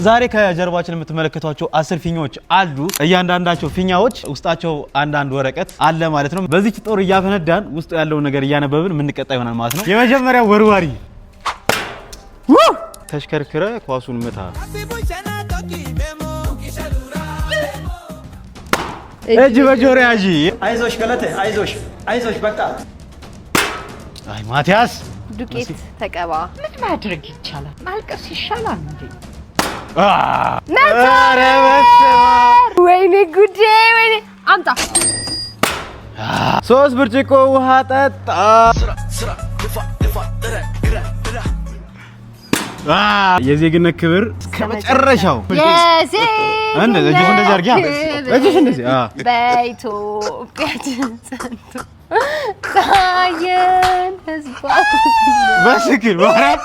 ዛሬ ከጀርባችን የምትመለከቷቸው 10 ፊኛዎች አሉ። እያንዳንዳቸው ፊኛዎች ውስጣቸው አንድ ወረቀት አለ ማለት ነው። በዚህች ጦር እያፈነዳን ውስጡ ያለው ነገር እያነበብን ምን ቀጣ ይሆናል ማለት ነው። የመጀመሪያው ወርዋሪ ተሽከርክረ ኳሱን መታ። እጅ በጆሮ ያዢ። አይዞሽ ገለቴ አይዞሽ በቃ። አይ ማቲያስ ዱቄት ተቀባ። ምን ማድረግ ይቻላል? ማልቀስ ይሻላል እንዴ? ኧረ በስመ አብ! ወይኔ ጉዴ! ወይኔ አምጣ። 3 ብርጭቆ ውሃ ጠጣ። የዜግነት ክብር እስከመጨረሻው እንደዚህ አድርጊያ። እጅሽ እንደዚህ በኢትዮጵያችን ጸንቶ ታየን ህዝባ በስክል ወራት።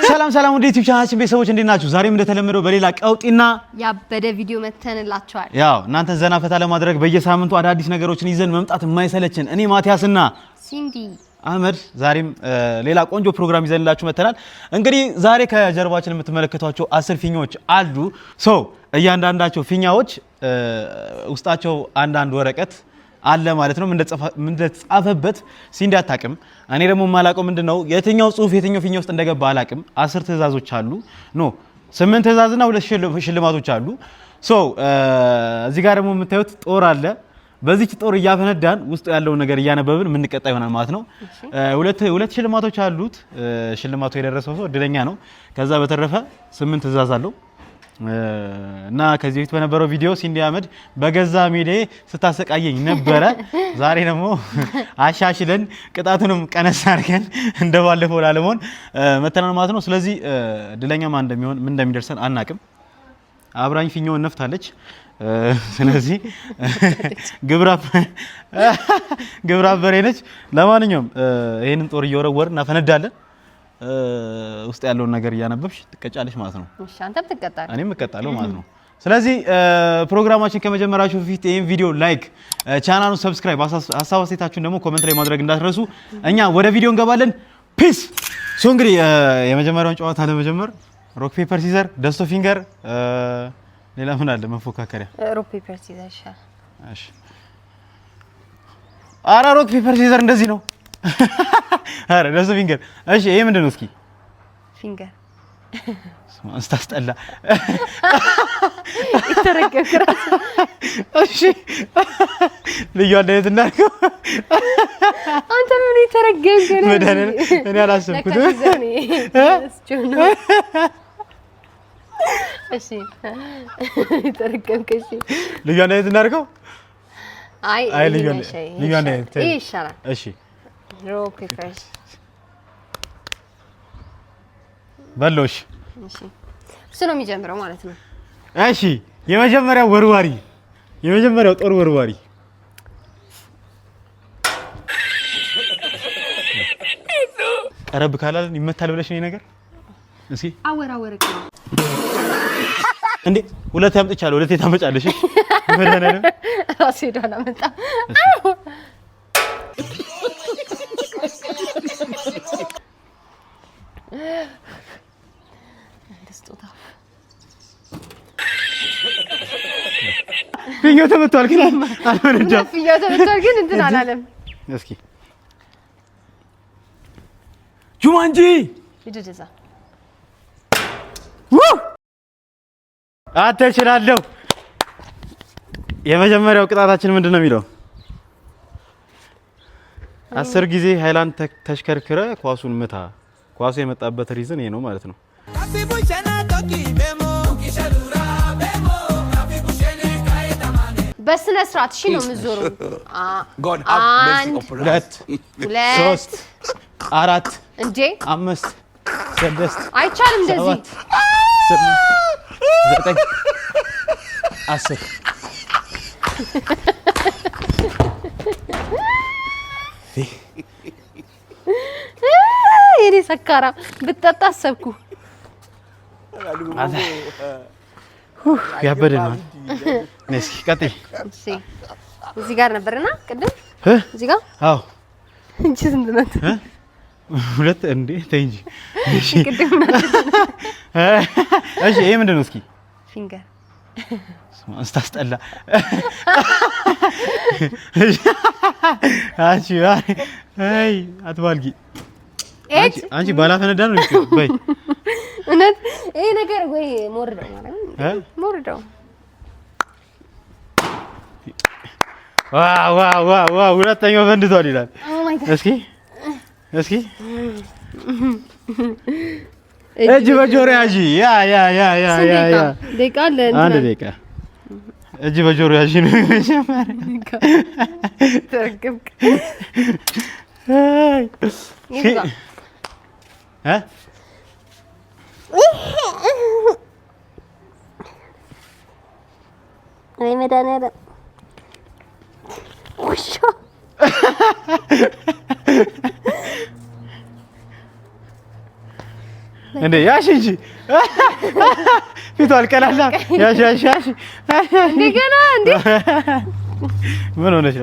ሰላም ወደ ዩቲዩብ ቻናላችን ቤተሰቦች እንዴት ናችሁ? ዛሬም እንደተለመደው በሌላ ቀውጢና ያበደ ቪዲዮ መተንላችኋል። ያው እናንተ ዘና ፈታ ለማድረግ በየሳምንቱ አዳዲስ ነገሮችን ይዘን መምጣት የማይሰለችን እኔ ማቲያስና ሲንዲ አህመድ ዛሬም ሌላ ቆንጆ ፕሮግራም ይዘንላችሁ መተናል። እንግዲህ ዛሬ ከጀርባችን የምትመለከቷቸው 10 ፊኛዎች አሉ። እያንዳንዳቸው ፊኛዎች ውስጣቸው አንድ ወረቀት አለ ማለት ነው። ምን እንደተጻፈበት ሲንዲ አታውቅም። እኔ ደግሞ የማላውቀው ምንድነው የትኛው ጽሁፍ የትኛው ፊኛ ውስጥ እንደገባ አላውቅም። 10 ትዕዛዞች አሉ 8 ትዕዛዝና 2 ሽልማቶች አሉ። እዚህ ጋር ደግሞ የምታዩት ጦር አለ። በዚህች ጦር እያፈነዳን ውስጡ ያለው ነገር እያነበብን ምን ቀጣ ይሆናል ማለት ነው። ሁለት ሽልማቶች አሉት። ሽልማቱ የደረሰው ሰው እድለኛ ነው። ከዛ በተረፈ 8 ትዕዛዝ አለው እና ከዚህ በፊት በነበረው ቪዲዮ ሲንዲ አህመድ በገዛ ሜዳ ስታሰቃየኝ ነበረ። ዛሬ ደግሞ አሻሽለን ቅጣቱንም ቀነስ አድርገን እንደባለፈው ላለመሆን መተናል ማለት ነው። ስለዚህ እድለኛ ማን እንደሚሆን ምን እንደሚደርሰን አናቅም። አብራኝ ፊኛውን ነፍታለች። ስለዚህ ግብረ አበሬ ነች። ለማንኛውም ይሄንን ጦር እየወረወርን እናፈነዳለን። ውስጥ ያለውን ነገር እያነበብሽ ትቀጫለሽ ማለት ነው። እሺ አንተም ትቀጣለህ፣ እኔም እቀጣለሁ ማለት ነው። ስለዚህ ፕሮግራማችን ከመጀመራችሁ በፊት ይሄን ቪዲዮ ላይክ፣ ቻናሉን ሰብስክራይብ፣ ሀሳብ አስተያየታችሁን ደግሞ ኮሜንት ላይ ማድረግ እንዳትረሱ። እኛ ወደ ቪዲዮ እንገባለን። ፒስ። እንግዲህ የመጀመሪያውን ጨዋታ ለመጀመር ሮክ ፔፐር ሲዘር ደስቶ ፊንገር ሌላ ምን አለ መፎካከሪያ? ሮክ ፔፐር ሲዘር ይሻላል። እሺ ኧረ ሮክ ፔፐር ሲዘር እንደዚህ ነው። ኧረ ደስቶ ፊንገር። እሺ ይሄ ምንድን ነው? እስኪ ፊንገር ስታስጠላ ይተረገም ራስ። እሺ ልዩ አንደት እናድርገው። አንተ ምን ይተረገም ገና? መዳን እኔ አላሰብኩትም። እሺ ይተረገም ከሺ ልዩ አንደት እናድርገው። አይ ልዩ አንደት ይሻላል። እሺ ሮክ ፔፐር በሎሽ። እሺ እሱ ነው የሚጀምረው ማለት ነው። እሺ የመጀመሪያው ወርዋሪ፣ የመጀመሪያው ጦር ወርዋሪ ቀረብ ካላልን ይመታል ብለሽ ነው ነገር። እስኪ አወራወርቅ ነው እንዴ? ሁለት ያምጥቻለሁ። ሁለት ታመጫለሽ? መረናነው ራስ ሄዷል አመጣ። ደስቶታ ፊኛው ተመቷል ግን አልመረጃም። ፊኛው ተመቷል ግን እንትን አላለም። እስኪ ጁማንጂ ይደዛ አትችላለሁ። የመጀመሪያው ቅጣታችን ምንድነው የሚለው? 10 ጊዜ ሃይላንድ ተሽከርክረ ኳሱን ምታ። ኳሱ የመጣበት ሪዝን ይሄ ነው ማለት ነው። በስነ ስርዓት እሺ ነው የምትዞሩ። 1 2 3 4 እንዴ 5 6 አይቻልም እንደዚህ 9 10 የኔ ሰካራ ብትጠጣ አሰብኩ። ያበደ ነው። እስኪ ቀጥይ። እሺ እዚህ ጋር ነበርና ቅድም እዚህ ጋር አዎ እንጂ ስንት ነው? ሁለት እንዴ ተይ እንጂ። እሺ ቅድም እሺ ይሄ ምንድነው እስኪ ፊንገር ስታስጠላ አይ አትባልጊ አንቺ ባላፈነዳ ነው በይ እውነት ይሄ ነገር ወይ ሞርደው ማለት ነው ሞርደው ዋው ሁለተኛው ፈንድቷል ይላል እስኪ እጅ በጆሮ ያዢ ያ ደቂቃ አለ አንድ ደቂቃ እጅ በጆሮ ያዢ ነው ተረከብክ አይ መድኃኒዓለም ውሻ እንዴ ያሺ እንጂ ፊቱ አልቀላላ ያሺ እንደገና እንዴ ምን ሆነሽ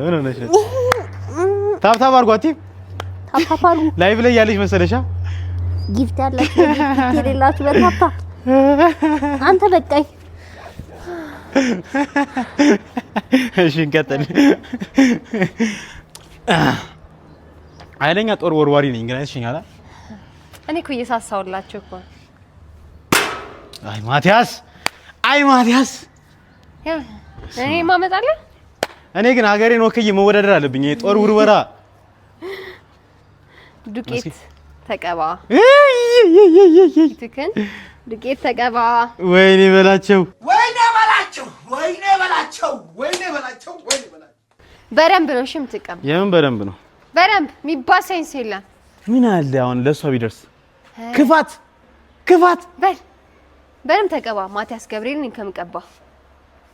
ታብታብ አድርጓት ታብታብ ላይቭ ላይ ያለሽ መሰለሻ ጊፍት ያላችሁ ጊፍት የሌላችሁ በታብታ አንተ በቃኝ እሺ እንቀጥል አይለኛ ጦር ወርዋሪ ነኝ ግን አይሽኛላ እኔ እኮ እየሳሳውላችሁ እኮ አይ ማቲያስ እኔ ማመጣለ እኔ ግን ሀገሬን ወክዬ መወዳደር አለብኝ ጦር ውርወራ ዱቄት ተቀባ ትክን ዱቄት ተቀባ ወይኔ በላቸው በደንብ ነው ሽም ትቀባ የምን በደንብ ነው በደንብ የሚባል ሳይንስ የለም ምን አለ አሁን ለሷ ቢደርስ ክፋት በደንብ ተቀባ ማቲያስ ገብርኤልን ከምቀባ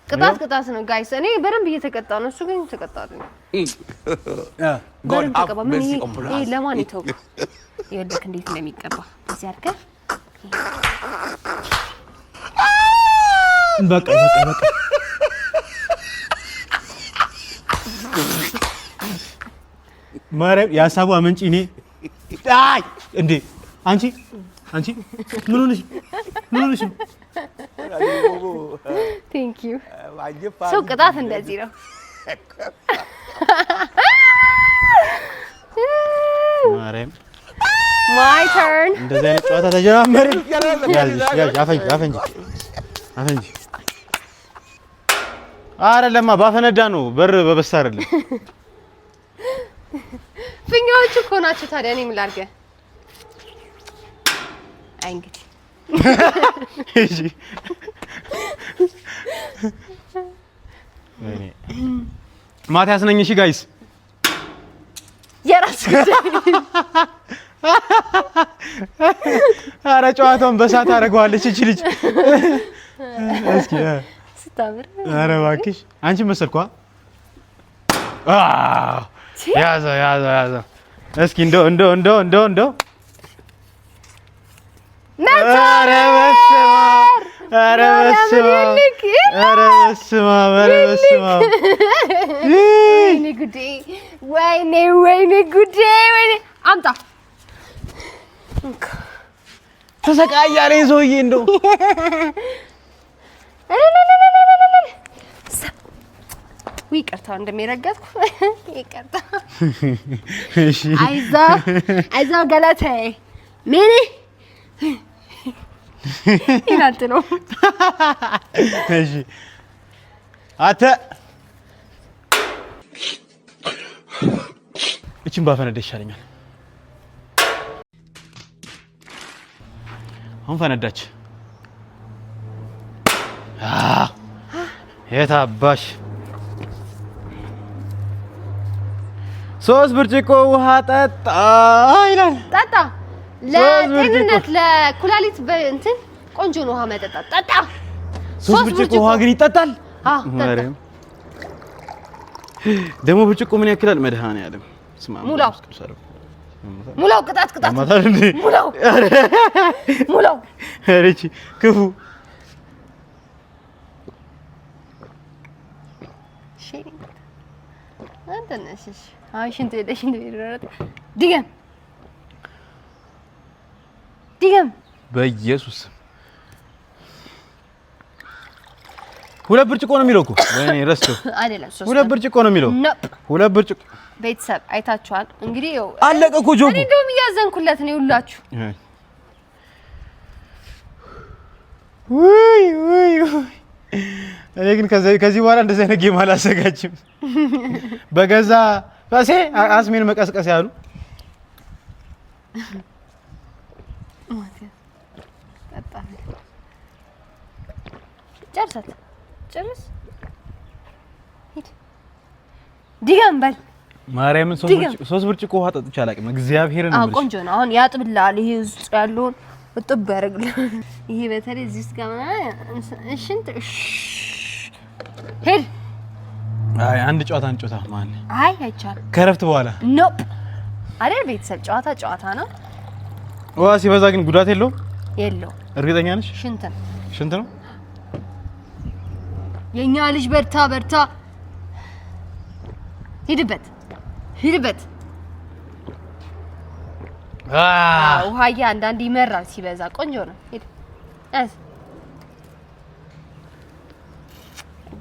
ቅጣት ነው ጋይስ እኔ በደንብ እየተቀጣ ነው እሱ ግን ተቀጣ ነው በደንብ ተቀባ ምን ይሄ ለማን ይተው ይወደክ እንዴት እንደሚቀባ እዚህ አድርገህ በቃ ማረም ያሳቡ አመንጪ እኔ አይ እንዴ አንቺ ምን ሆነሽ ቴንክ ዩ ሰው ቅጣት እንደዚህ ነው ማረም ማይ ተርን እንደዚህ አይነት ጨዋታ ተጀማመረ ያዝ አፈንጂ አይደለማ ባፈነዳ ነው በር በበሳ አይደለም ፊኛዎቹ እኮ ናቸው ታዲያ እኔ ምን ላድርግ አይ እንግዲህ እሺ ማቲያስ ነኝ እሺ ጋይስ የራስ ኧረ ጨዋታውን በሳት አደርገዋለች እቺ ልጅ እስኪ ስታምር ኧረ እባክሽ አንቺ መሰልኳ ያዘ እስኪ እንደው ኧረ በስመ አብ ወይኔ ጉዴ አምጣ ተሰቃያለኝ ሰውዬ እንደው ይቅርታ እንደሚረገጥኩ ይቅርታ እሺ አይዞህ ገለቴ ምን ይላል ነው እሺ አተ እቺን ባፈነዳ ይሻለኛል አሁን ፈነዳች የታባሽ 3 ብርጭቆ ውሃ ጠጣ ይላል ጠጣ ለጤንነት ለኩላሊት እንትን ቆንጆ ነው ውሃ መጠጣት ጠጣ 3 ብርጭቆ ውሃ ግን ይጠጣል ማርያም ደግሞ ብርጭቆ ምን ያክላል መድኃኒዓለም ሙላው ቅጣት ሙላው እቺ ክፉ አንተ ነሽ ሽንት ይደረጥ ድገም በኢየሱስ ሁለት ብርጭቆ ነው የሚለው እኮ ወይኔ ረስቶ አይደለም 3 ሁለት ብርጭቆ ነው የሚለው ሁለት ብርጭቆ ቤተሰብ አይታችኋል እንግዲህ አለቀ እኮ ጆጉ እኔ እንደውም እያዘንኩለት ነው ሁላችሁ ወይ እኔ ግን ከዚህ በኋላ እንደዚህ አይነት ጌም አላሰጋችም በገዛ ራሴ አስሜን መቀስቀስ ያሉ ጨርስ ሂድ ዲጋምበል ማርያምን 3 ብርጭቆ ውሃ ጠጥቼ አላውቅም እግዚአብሔርን ነው ቆንጆ ነው አሁን ያጥብላል ይሄ ውስጥ ያለውን ወጥብ ያደርግልህ ይሄ በተለይ እዚህ ጋር እሽንት ሄድ አይ አንድ ጨዋታ ማን አይ አይቻልም ከረፍት በኋላ ኖፕ አይደል ቤተሰብ ጨዋታ ነው ውሃ ሲበዛ ግን ጉዳት የለውም እርግጠኛ ነሽ ሽንት ነው የኛ ልጅ በርታ ሂድበት ውሃዬ አንዳንድ ይመራል ሲበዛ ቆንጆ ነው ሂድ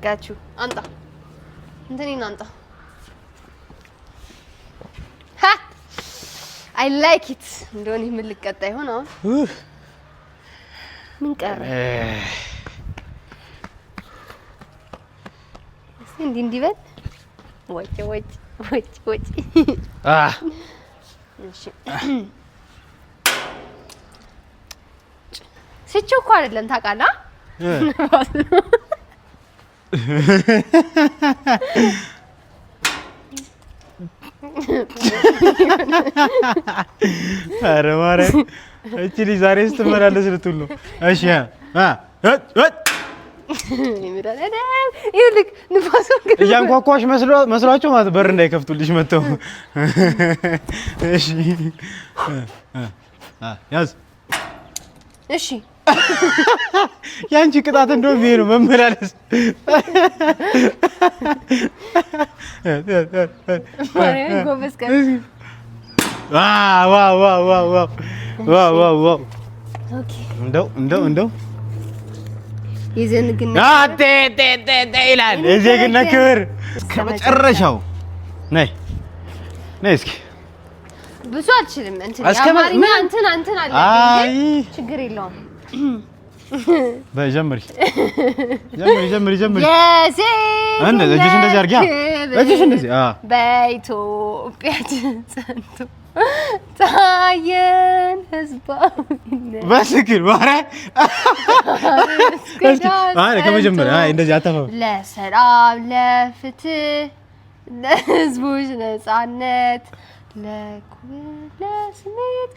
ጋቹ አንጣ እንትኔን አንጣ I like it እንደሆነ ምን ልቀጣ ይሆን አሁን ምን ቀረ እንዲበል ወጭ እሺ ሲቾ እኮ አይደለም ታውቃለህ አረ ማርያም እቺ ልጅ ዛሬ ስትመላለስ ልትል ነው እሺ ይልክ ንፋስ እያንኳኳሽ መስሏቸው ማለት በር እንዳይከፍቱልሽ መተው እሺ ያዝ እሺ ያንቺ ቅጣት እንደውም ይሄ ነው መመላለስ ጎበዝ ቀን ዋው ኦኬ እንደው የዘንግና ይላል የዜግና ክብር ከመጨረሻው ነይ እስኪ ብዙ አልችልም እንትን ያማርኛ እንትን አለ አይ ችግር የለውም በጀምሪ እንደዚህ አድርጊያ እጅሽ እንደዚህ በኢትዮጵያችን ጸንቶ ታየን ህዝባዊነት በስክር ከመጀመሪያ እንደዚህ አታፈው ለሰላም ለፍትህ ለህዝቦች ነፃነት ለስሜት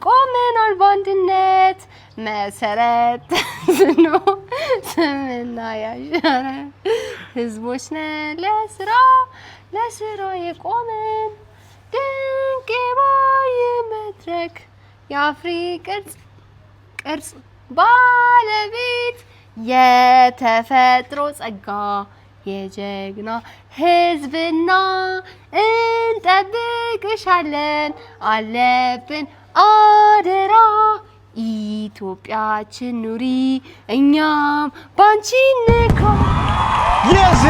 ቆመናል በአንድነት መሰረት ስኖ ስምና ያሻረ ህዝቦች ነን ለስራ የቆምን ድንቅ ባይ መድረክ የአፍሪካ ቅርጽ ባለቤት የተፈጥሮ ጸጋ የጀግና ህዝብና እንጠብቅሻለን አለብን አደራ ኢትዮጵያችን ኑሪ እኛም ባንቺ ንካ yes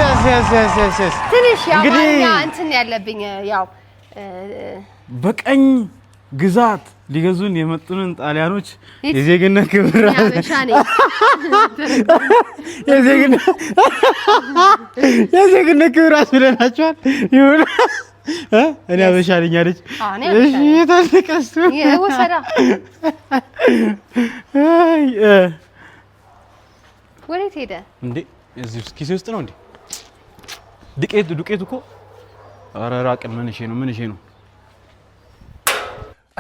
ትንሽ ያማርኛ እንትን ያለብኝ ያው በቀኝ ግዛት ሊገዙን የመጡንን ጣሊያኖች የዜግነት ክብር የዜግነት ክብር አስብለናቸዋል ይሁን እኔ አበሻ ነኝ አለች እሺ ተልቀስቱ የወሰዳ ወዴት ሄደ እንዴ እዚህ ኪስ ውስጥ ነው እንዴ ዱቄቱ እኮ ኧረ ራቅን ምን እሺ ነው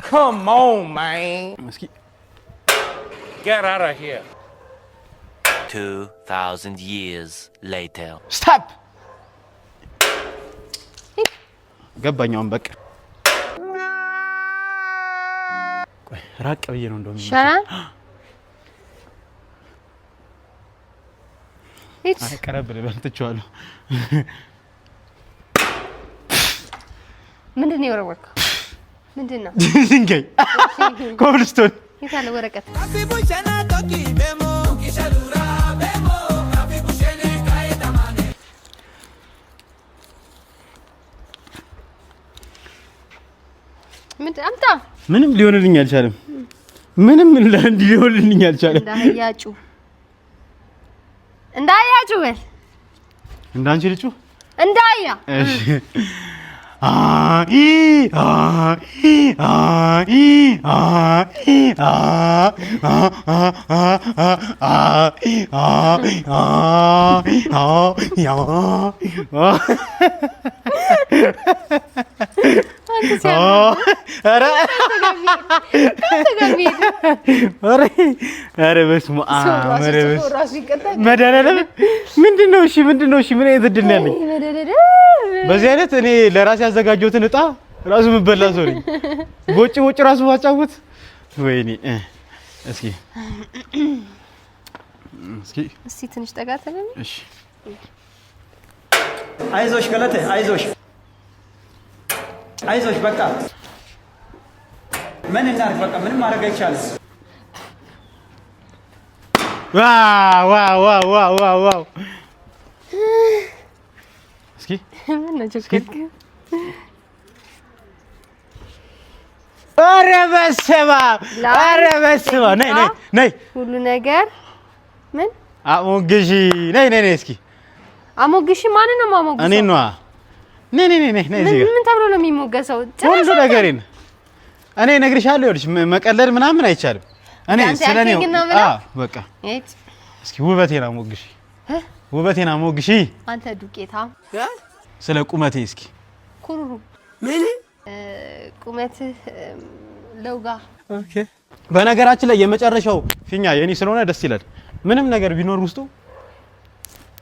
Come on, man. Meski. Get out of here. 2,000 years later. Stop. ገባኛውን በቃ ቆይ ራቅ ብዬ ነው እንደውም ቀረብ ልበል ትቼዋለሁ ምንድን ነው የወረወርከው ምንድን ነው ድንጋይ ኮብልስቶን የታለ ወረቀት ምን አምጣ ምንም ሊሆንልኝ አልቻለም ምንም ሊሆንልኝ አልቻለም እንዳያጩ በል እንዳንቺ ልጩ እንዳያ እሺ ኧረ በስመ አብ መድኃኒዓለም ምንድነው እሺ ምን አይነት እድል ነው ያለኝ በዚህ አይነት እኔ ለራሴ ያዘጋጀሁትን እጣ ራሱ ምበላ ሰው ነኝ ጎጭ ራሱ ማጫወት ወይኔ እስኪ ትንሽ ጠጋተለኝ እሺ አይዞሽ ገለቴ አይዞሽ በቃ ምን እናድርግ በቃ ምንም ማድረግ አይቻልም ዋው እስኪ ኧረ በስመ አብ ነይ ሁሉ ነገር ምን አሞግሺ ነይ እስኪ አሞግሺ ማን ነው ማሞግሺ እኔ ነው ነይ እዚህ ምን ተብሎ ነው የሚሞገሰው ሁሉ ነገሬን እኔ እነግርሻለሁ ይኸውልሽ መቀለድ ምናምን አይቻልም እኔ ስለኔው በቃ እስኪ ውበቴን አሞግሺ አንተ ዱቄታ ስለ ቁመቴ እስኪ ኩሩሩ ምን ቁመት ለውጋ ኦኬ በነገራችን ላይ የመጨረሻው ፊኛ የኔ ስለሆነ ደስ ይላል ምንም ነገር ቢኖር ውስጡ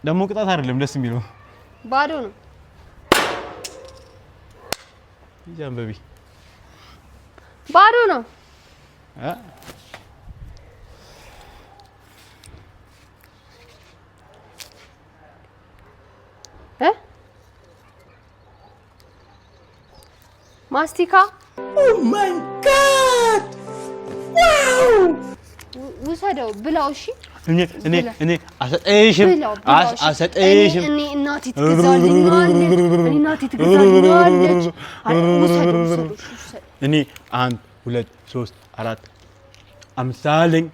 ደሞ ቅጣት አይደለም ደስ የሚለው ባዶ ነው ጃምበቢ ባዶ ነው ማስቲካ ኦ ማይ ጋድ ዋው ውሰደው ብላው እሺ እኔ አሰጠሽም እኔ እናቴ ትገዛልኛለች እኔ 1 2 3 4 አምሳለኝ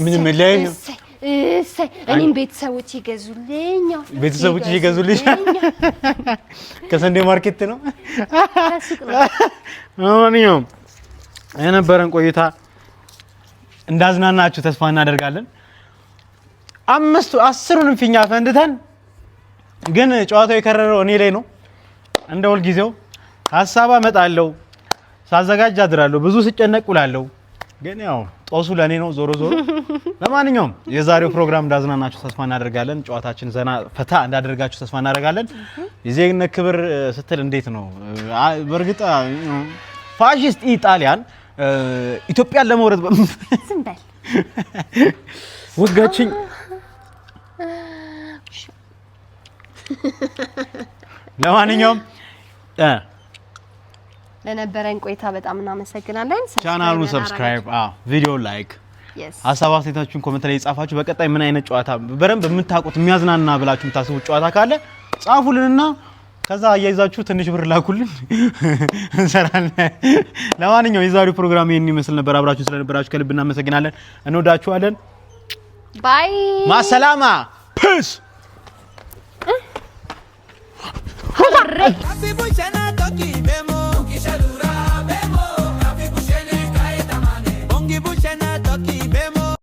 ምን መለኝ እኔም ቤተሰቦች ይገዙልኝ ከሰንዴ ማርኬት ነው ማንኛውም የነበረን ቆይታ እንዳዝናናችሁ ተስፋ እናደርጋለን 10ሩንም ፊኛ ፈንድተን ግን ጨዋታው የከረረው እኔ ላይ ነው እንደ ሁሉ ጊዜው ሐሳብ አመጣለሁ ሳዘጋጅ አድራለሁ ብዙ ስጨነቅ ውላለሁ ግን ያው ጦሱ ለኔ ነው ዞሮ ለማንኛውም የዛሬው ፕሮግራም እንዳዝናናችሁ ተስፋ እናደርጋለን ጨዋታችን ዘና ፈታ እንዳደርጋችሁ ተስፋ እናደርጋለን የዜግነት ክብር ስትል እንዴት ነው በርግጥ ፋሺስት ኢጣሊያን ኢትዮጵያን ለመውረድ ዝም በል ወጋችኝ ለማንኛውም ለነበረን ቆይታ በጣም እናመሰግናለን ቻናሉን ሰብስክራይብ ቪዲዮ ላይክ ሀሳብ አስተያየታችሁን ኮሜንት ላይ ጻፋችሁ በቀጣይ ምን አይነት ጨዋታ በረም በመታቆት የሚያዝናና ብላችሁ የምታስቡት ጨዋታ ካለ ጻፉልንና ከዛ አያይዛችሁ ትንሽ ብር ላኩልን እንሰራለን ለማንኛውም የዛሬው ፕሮግራም ይሄን ይመስል ነበር አብራችሁ ስለነበራችሁ ከልብ እናመሰግናለን እንወዳችኋለን ባይ ማሰላማ ፒስ Happy Bushana Toki Memo